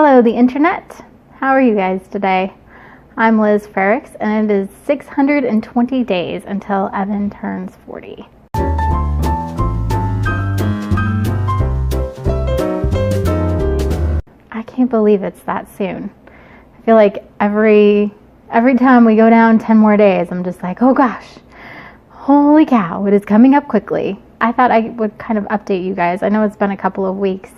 Hello, the internet. How are you guys today? I'm Liz Ferrix, and it is 620 days until Evan turns 40. I can't believe it's that soon. I feel like every time we go down 10 more days, I'm just like, oh gosh, holy cow, it is coming up quickly. I thought I would kind of update you guys. I know it's been a couple of weeks.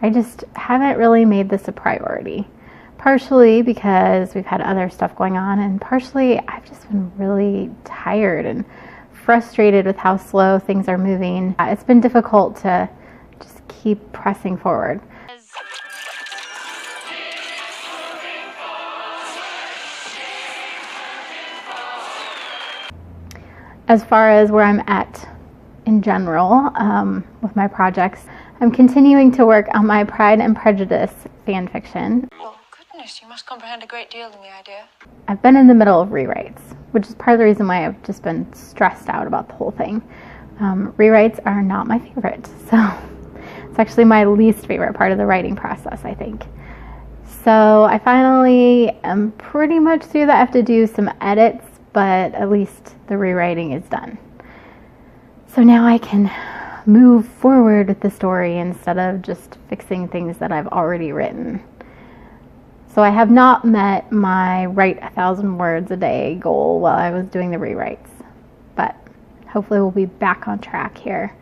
I just haven't really made this a priority. Partially because we've had other stuff going on, and partially I've just been really tired and frustrated with how slow things are moving. It's been difficult to just keep pressing forward. As far as where I'm at in general with my projects, I'm continuing to work on my Pride and Prejudice fan fiction. Oh goodness, you must comprehend a great deal in the idea. I've been in the middle of rewrites, which is part of the reason why I've just been stressed out about the whole thing. Rewrites are not my favorite, so it's actually my least favorite part of the writing process, I think. So I finally am pretty much through that. I have to do some edits, but at least the rewriting is done. So now I can move forward with the story instead of just fixing things that I've already written. So I have not met my write 1,000 words a day goal while I was doing the rewrites, but hopefully we'll be back on track here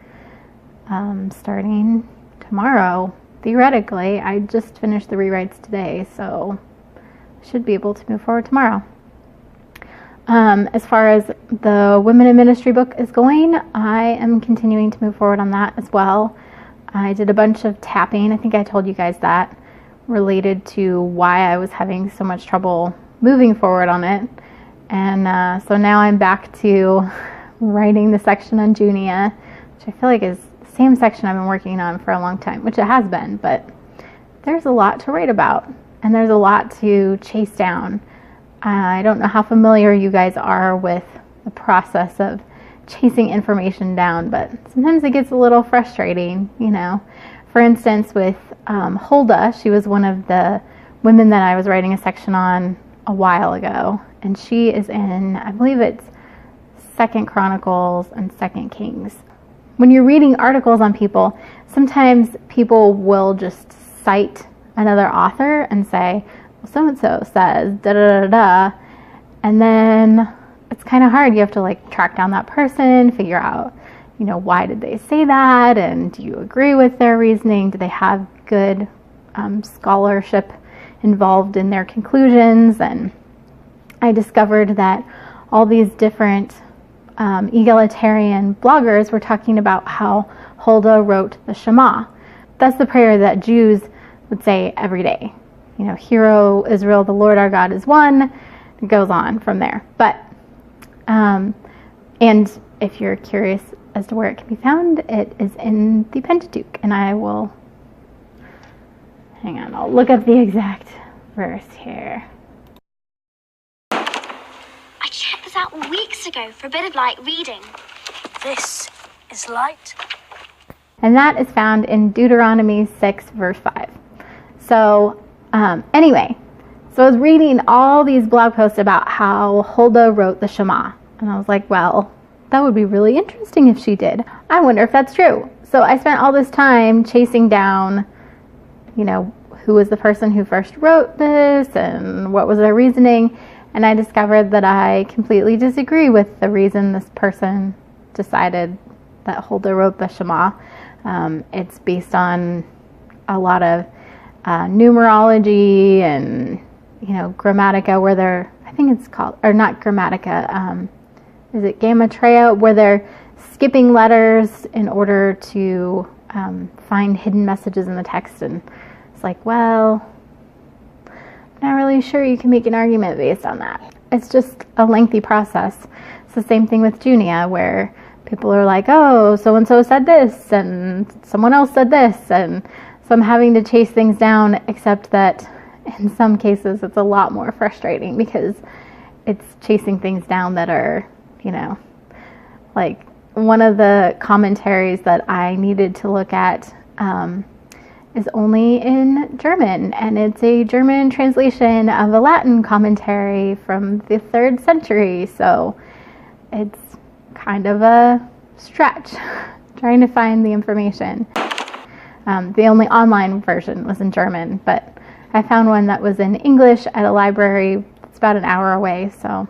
starting tomorrow. Theoretically, I just finished the rewrites today, so I should be able to move forward tomorrow. As far as the Women in Ministry book is going, I am continuing to move forward on that as well. I did a bunch of tapping, I think I told you guys that, related to why I was having so much trouble moving forward on it. And so now I'm back to writing the section on Junia, which I feel like is the same section I've been working on for a long time, which it has been, but there's a lot to write about, and there's a lot to chase down. I don't know how familiar you guys are with the process of chasing information down, but sometimes it gets a little frustrating, you know. For instance, with Huldah, she was one of the women that I was writing a section on a while ago, and she is in, I believe it's 2nd Chronicles and 2nd Kings. When you're reading articles on people, sometimes people will just cite another author and say, so-and-so says da-da-da-da, and then it's kind of hard. You have to like track down that person, figure out, you know, why did they say that, and do you agree with their reasoning? Do they have good scholarship involved in their conclusions? And I discovered that all these different egalitarian bloggers were talking about how Huldah wrote the Shema. That's the prayer that Jews would say every day. You know, Hear, O Israel, the Lord our God is one. It goes on from there. But, and if you're curious as to where it can be found, it is in the Pentateuch. And I will, hang on, I'll look up the exact verse here. I checked this out weeks ago for a bit of light reading. This is light. And that is found in Deuteronomy 6, verse 5. So, anyway, so I was reading all these blog posts about how Huldah wrote the Shema. And I was like, well, that would be really interesting if she did. I wonder if that's true. So I spent all this time chasing down, you know, who was the person who first wrote this and what was their reasoning. And I discovered that I completely disagree with the reason this person decided that Huldah wrote the Shema. It's based on a lot of numerology and, you know, grammatica, where they're, I think it's called, or not grammatica, is it gematria, where they're skipping letters in order to find hidden messages in the text. And it's like, well, I'm not really sure you can make an argument based on that. It's just a lengthy process. It's the same thing with Junia, where people are like, oh, so-and-so said this, and someone else said this, and so I'm having to chase things down, except that in some cases it's a lot more frustrating because it's chasing things down that are, you know, like one of the commentaries that I needed to look at is only in German, and it's a German translation of a Latin commentary from the 3rd century, so it's kind of a stretch trying to find the information. The only online version was in German, but I found one that was in English at a library. It's about an hour away, so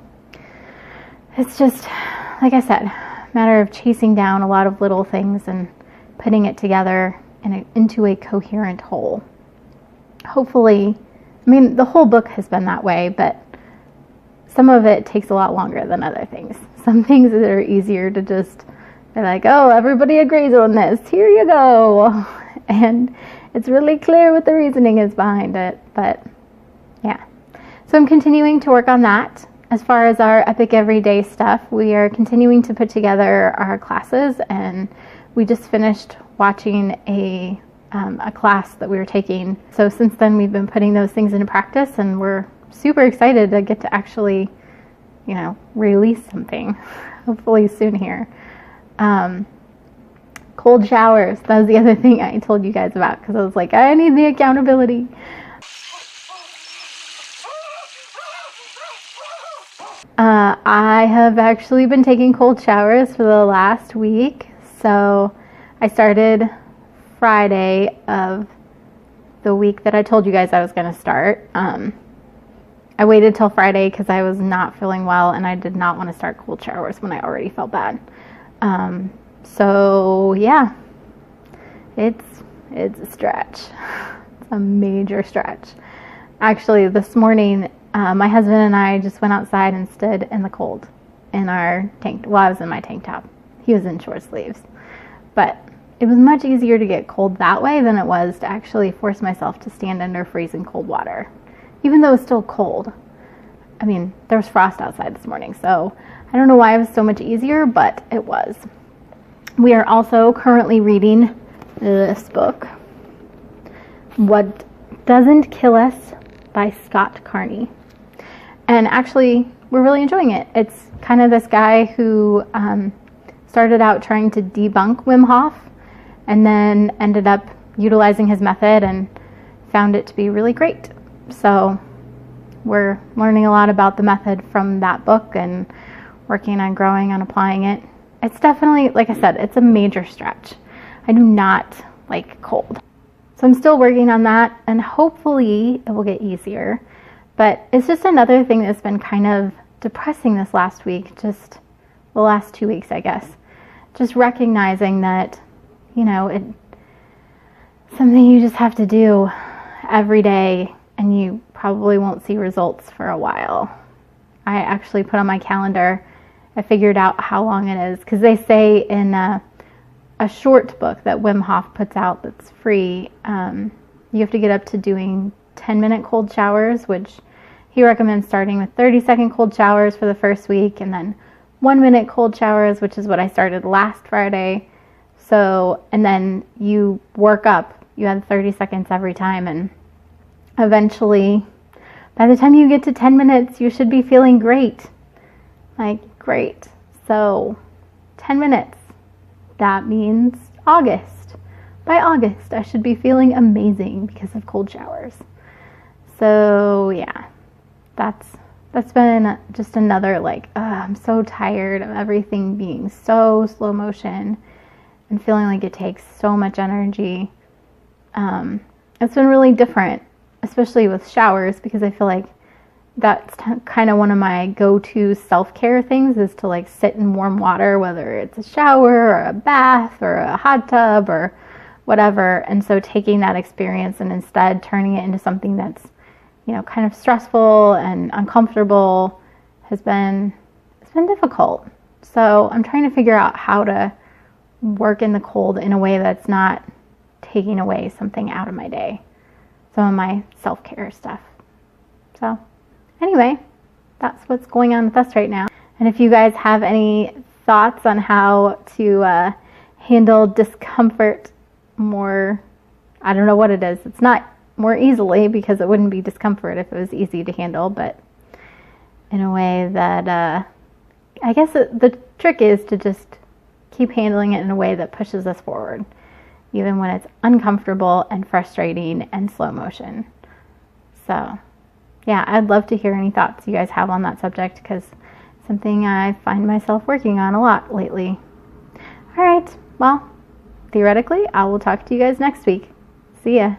it's just, like I said, a matter of chasing down a lot of little things and putting it together into a coherent whole. Hopefully, I mean, the whole book has been that way, but some of it takes a lot longer than other things. Some things that are easier to just be like, oh, everybody agrees on this, here you go. And it's really clear what the reasoning is behind it, but yeah. So I'm continuing to work on that. As far as our Epic Everyday stuff, we are continuing to put together our classes, and we just finished watching a class that we were taking. So since then, we've been putting those things into practice, and we're super excited to get to actually, release something, hopefully soon here. Cold showers, that was the other thing I told you guys about, because I was like, I need the accountability. I have actually been taking cold showers for the last week. So I started Friday of the week that I told you guys I was going to start. I waited till Friday because I was not feeling well, and I did not want to start cold showers when I already felt bad. So yeah, it's a stretch. It's a major stretch. Actually, this morning, my husband and I just went outside and stood in the cold in our tank. Well, I was in my tank top. He was in short sleeves. But it was much easier to get cold that way than it was to actually force myself to stand under freezing cold water. Even though it was still cold. I mean, there was frost outside this morning, so I don't know why it was so much easier, but it was. We are also currently reading this book, What Doesn't Kill Us by Scott Carney. And actually, we're really enjoying it. It's kind of this guy who started out trying to debunk Wim Hof and then ended up utilizing his method and found it to be really great. So we're learning a lot about the method from that book and working on growing and applying it. It's definitely, like I said, it's a major stretch. I do not like cold. So I'm still working on that, and hopefully it will get easier. But it's just another thing that's been kind of depressing this last week, just the last 2 weeks, I guess. Just recognizing that, it's something you just have to do every day, and you probably won't see results for a while. I actually put on my calendar, I figured out how long it is, because they say in a short book that Wim Hof puts out that's free, you have to get up to doing 10-minute cold showers, which he recommends starting with 30-second cold showers for the first week, and then 1-minute cold showers, which is what I started last Friday. So, and then you work up, you add 30 seconds every time, and eventually, by the time you get to 10 minutes, you should be feeling great. Like, great. So, 10 minutes. That means August. By August, I should be feeling amazing because of cold showers. So, yeah. That's been just another, I'm so tired of everything being so slow motion and feeling like it takes so much energy. It's been really different, especially with showers, because I feel like that's kind of one of my go-to self-care things is to sit in warm water, whether it's a shower or a bath or a hot tub or whatever. And so taking that experience and instead turning it into something that's, kind of stressful and uncomfortable it's been difficult. So I'm trying to figure out how to work in the cold in a way that's not taking away something out of my day. Some of my self-care stuff. So anyway, that's what's going on with us right now. And if you guys have any thoughts on how to handle discomfort more, I don't know what it is. It's not more easily, because it wouldn't be discomfort if it was easy to handle, but in a way that I guess the trick is to just keep handling it in a way that pushes us forward even when it's uncomfortable and frustrating and slow motion. So, yeah, I'd love to hear any thoughts you guys have on that subject, because it's something I find myself working on a lot lately. All right, well, theoretically, I will talk to you guys next week. See ya.